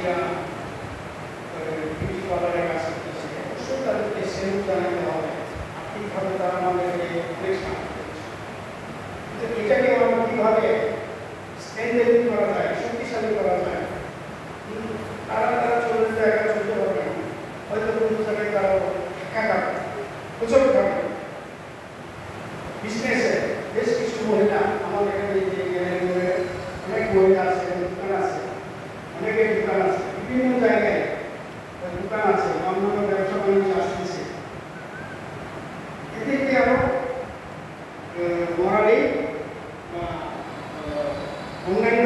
ব্যবসায়ীরা বিউটি পার্লারের কাজ করতেছে, অবশ্যই তাদেরকে সেলুট জানাতে হবে। আর্থিকভাবে তারা আমাদেরকে অনেক সাহায্য করছে, কিন্তু এটাকে আমরা কীভাবে স্ট্রেন্থেনিং করা যায়, শক্তিশালী করা যায়। তারা চলে যায়, একা চলতে পারবে না, হয়তো কোনো জায়গায় তারা একা কাটবে, প্রচুর কাটবে। বিজনেসে বেশ কিছু মহিলা আমাদের এখানে যে গ্যালারিতে অনেক মহিলা আছে, দোকান আছে, অনেকের দোকান আছে, বিভিন্ন জায়গায় দোকান আছে, অন্যান্য ব্যবসা বাণিজ্য আসতেছে। এদেরকে আরো মরালি বা অন্যান্য